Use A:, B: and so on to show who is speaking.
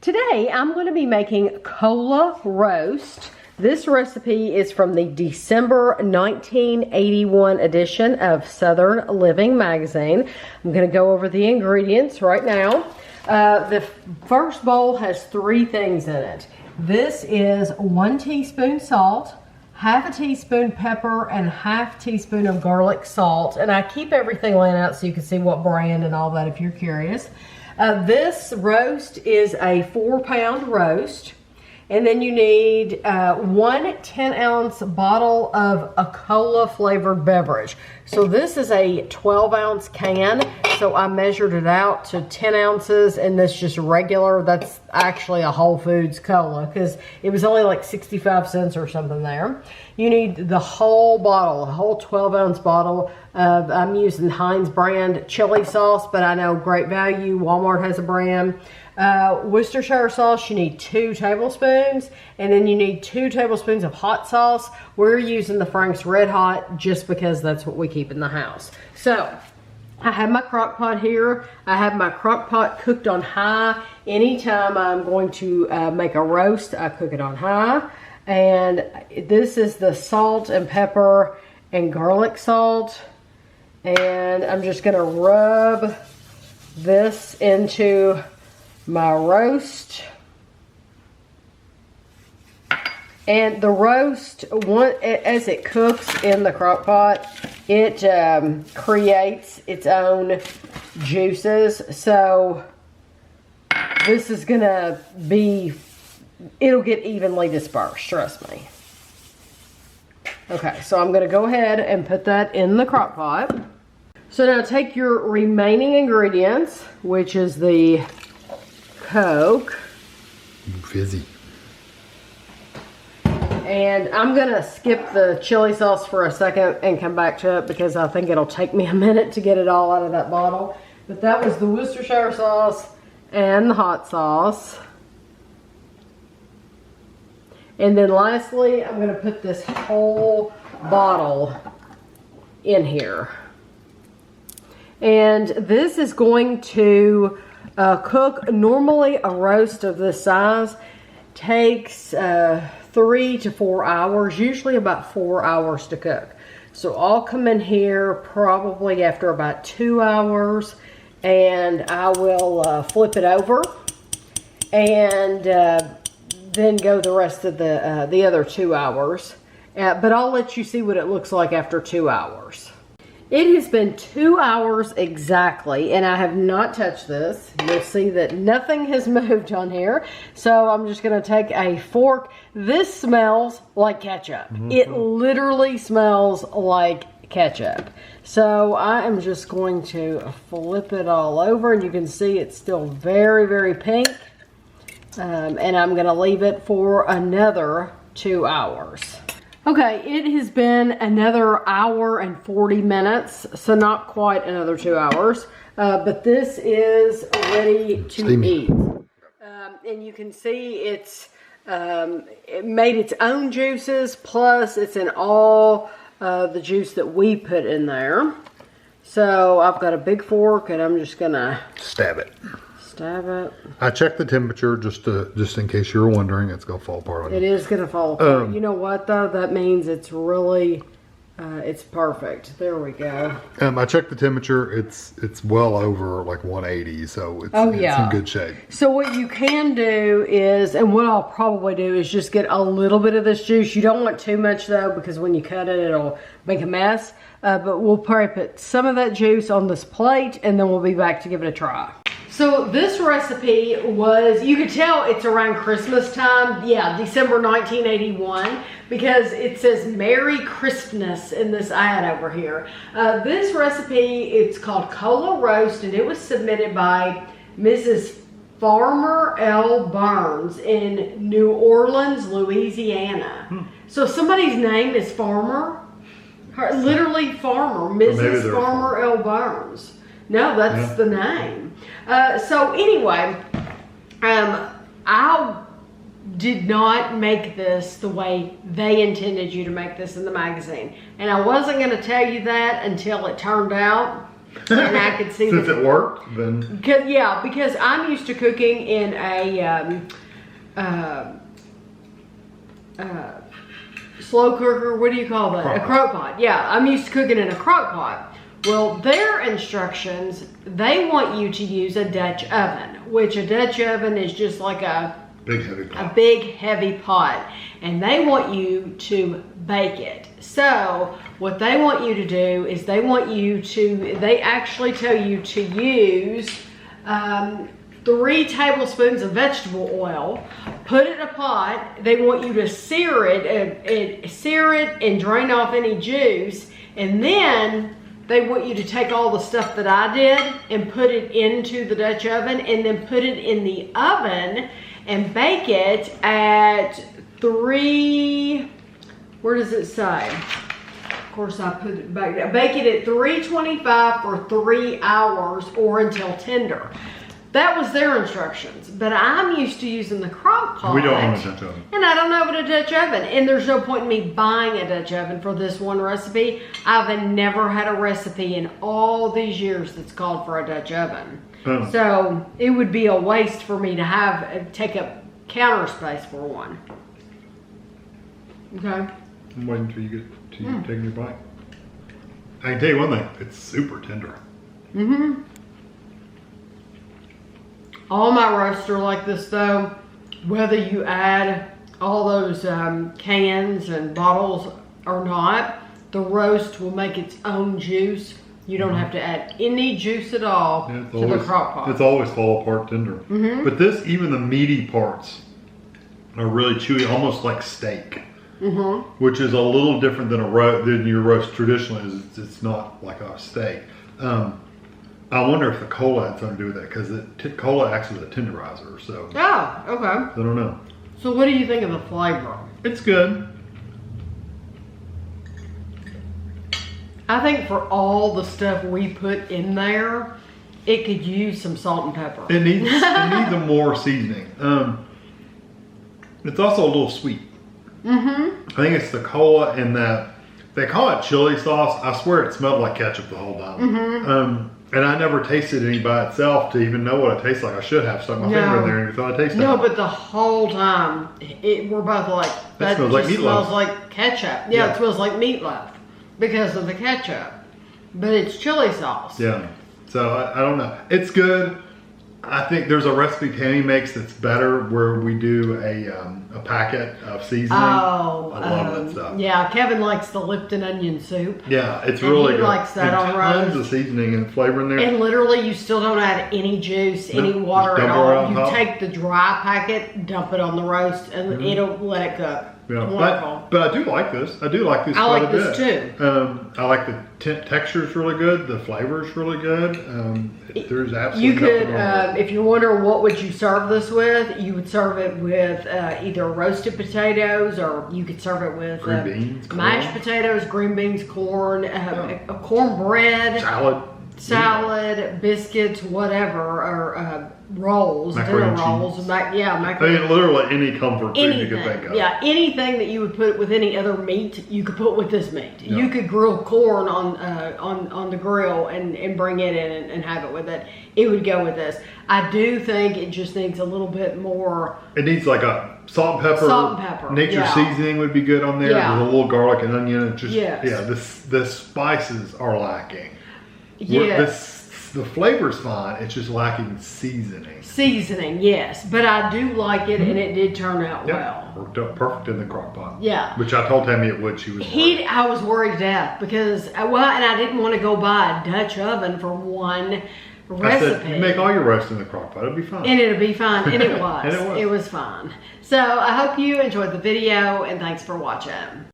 A: Today I'm going to be making cola roast. This recipe is from the December 1981 edition of Southern Living magazine. I'm going to go over the ingredients right now. The first bowl has 3 things in it. This is 1 teaspoon salt, half a teaspoon pepper, and half teaspoon of garlic salt. And I keep everything laying out so you can see what brand and all that if you're curious. This roast is a 4-pound roast. And then you need 1 10-ounce bottle of a cola flavored beverage. So this is a 12-ounce can. So I measured it out to 10 ounces, and this just regular. That's actually a Whole Foods cola because it was only like 65 cents or something there. You need the whole bottle, a whole 12-ounce bottle of, I'm using Heinz brand chili sauce, but I know Great Value, Walmart has a brand. Worcestershire sauce, you need 2 tablespoons, and then you need 2 tablespoons of hot sauce. We're using the Frank's Red Hot just because that's what we keep in the house. So I have my crock pot here. I have my crock pot cooked on high. Anytime I'm going to make a roast, I cook it on high. And this is the salt and pepper and garlic salt. And I'm just gonna rub this into my roast. And the roast, as it cooks in the crock pot, it creates its own juices. So this is gonna be, it'll get evenly dispersed, trust me. Okay, so I'm gonna go ahead and put that in the crock pot. So now take your remaining ingredients, which is the Coke.
B: Fizzy.
A: And I'm gonna skip the chili sauce for a second and come back to it because I think it'll take me a minute to get it all out of that bottle. But that was the Worcestershire sauce and the hot sauce. And then lastly, I'm gonna put this whole bottle in here. And this is going to cook. Normally a roast of this size takes 3 to 4 hours, usually about 4 hours to cook. So I'll come in here probably after about 2 hours, and I will flip it over and then go the rest of the other 2 hours. But I'll let you see what it looks like after 2 hours. It has been 2 hours exactly, and I have not touched this. You'll see that nothing has moved on here. So I'm just going to take a fork. This smells like ketchup. It literally smells like ketchup. So I am just going to flip it all over, and you can see it's still very, very pink. And I'm going to leave it for another 2 hours. Okay, it has been another hour and 40 minutes, so not quite another 2 hours, but this is ready to eat. And you can see it's it made its own juices, plus it's in all the juice that we put in there. So I've got a big fork, and I'm just gonna
B: stab it.
A: Stab it.
B: I checked the temperature just in case you were wondering. It's gonna fall apart on you.
A: It is gonna fall apart. You know what though? That means it's really, it's perfect. There we go.
B: I checked the temperature. It's well over like 180, so it's in good shape.
A: So what you can do is, and what I'll probably do is just get a little bit of this juice. You don't want too much though, because when you cut it, it'll make a mess. But we'll probably put some of that juice on this plate, and then we'll be back to give it a try. So this recipe was, you could tell it's around Christmas time. Yeah, December 1981, because it says Merry Christmas in this ad over here. This recipe, it's called Cola Roast, and it was submitted by Mrs. Farmer L. Burns in New Orleans, Louisiana. So somebody's name is Farmer, literally Farmer, Mrs. Farmer L. Burns. No, that's the name. So anyway, I did not make this the way they intended you to make this in the magazine. And I wasn't going to tell you that until it turned out. And I could see
B: since it worked, then
A: because I'm used to cooking in a slow cooker. What do you call that? A crock pot. Yeah, I'm used to cooking in a crock pot. Well, their instructions, they want you to use a Dutch oven, which a Dutch oven is just like a big heavy pot, and they want you to bake it. So what they want you to do is they actually tell you to use 3 tablespoons of vegetable oil, put it in a pot. They want you to sear it and drain off any juice, and then they want you to take all the stuff that I did and put it into the Dutch oven, and then put it in the oven and bake it at 3, where does it say? Of course I put it back there. Bake it at 325 for 3 hours or until tender. That was their instructions, but I'm used to using the crock pot.
B: We don't own a Dutch oven.
A: And I don't have a Dutch oven. And there's no point in me buying a Dutch oven for this one recipe. I've never had a recipe in all these years that's called for a Dutch oven. Oh. So it would be a waste for me to take up counter space for one. Okay.
B: I'm waiting until you get to taking your bite. I can tell you one thing, it's super tender.
A: Mm-hmm. All my roasts are like this though, whether you add all those cans and bottles or not, the roast will make its own juice. You don't have to add any juice at all to the crock pot.
B: It's always fall apart tender. Mm-hmm. But this, even the meaty parts are really chewy, almost like steak. Mm-hmm. Which is a little different than your roast traditionally. It's not like a steak. I wonder if the cola had something to do with that, because cola acts as a tenderizer. So.
A: Oh, okay.
B: I don't know.
A: So what do you think of the flavor?
B: It's good.
A: I think for all the stuff we put in there, it could use some salt and pepper.
B: It needs a more seasoning. It's also a little sweet. Mm-hmm. I think it's the cola and that, they call it chili sauce. I swear it smelled like ketchup the whole time. Mm-hmm. And I never tasted any by itself to even know what it tastes like. I should have stuck my finger in there and thought I tasted it.
A: No, but the whole time, we're both like, that
B: smells like meatloaf.
A: Smells like ketchup. Yeah, it smells like meatloaf because of the ketchup. But it's chili sauce.
B: Yeah. So I don't know. It's good. I think there's a recipe Tammy makes that's better where we do a packet of seasoning.
A: Oh,
B: I love that stuff.
A: Yeah, Kevin likes the Lipton onion soup.
B: Yeah, it's really good.
A: He likes that on roast.
B: Tons of seasoning and flavor in there.
A: And literally, you still don't add any juice, any water at all. You take the dry packet, dump it on the roast, and it'll let it cook.
B: Yeah, but I do like this. I do like this quite a bit. I like this too. I like the texture's really good. The flavor's really good. There's absolutely nothing wrong.
A: If you wonder what would you serve this with, you would serve it with either roasted potatoes, or you could serve it with
B: green beans,
A: mashed potatoes, green beans, corn, cornbread, salad, biscuits, whatever, or rolls, dinner rolls, macaroni.
B: I mean, literally any comfort food you could think of.
A: Yeah, anything that you would put with any other meat, you could put with this meat. Yeah. You could grill corn on the grill and bring it in and have it with it. It would go with this. I do think it just needs a little bit more.
B: It needs like a salt and pepper.
A: Salt and pepper.
B: Nature seasoning would be good on there.
A: Yeah.
B: With a little garlic and onion. It just, the spices are lacking.
A: Yes.
B: The flavor's fine. It's just lacking seasoning.
A: Seasoning, yes. But I do like it, and it did turn out well.
B: Worked out perfect in the crock pot.
A: Yeah.
B: Which I told Tammy it would. She was worried.
A: I was worried to death because, and I didn't want to go buy a Dutch oven for one recipe.
B: I said, you make all your roast in the crock pot. It'll be fine.
A: And it'll be fine. And it was.
B: And it was.
A: It was fine. So I hope you enjoyed the video, and thanks for watching.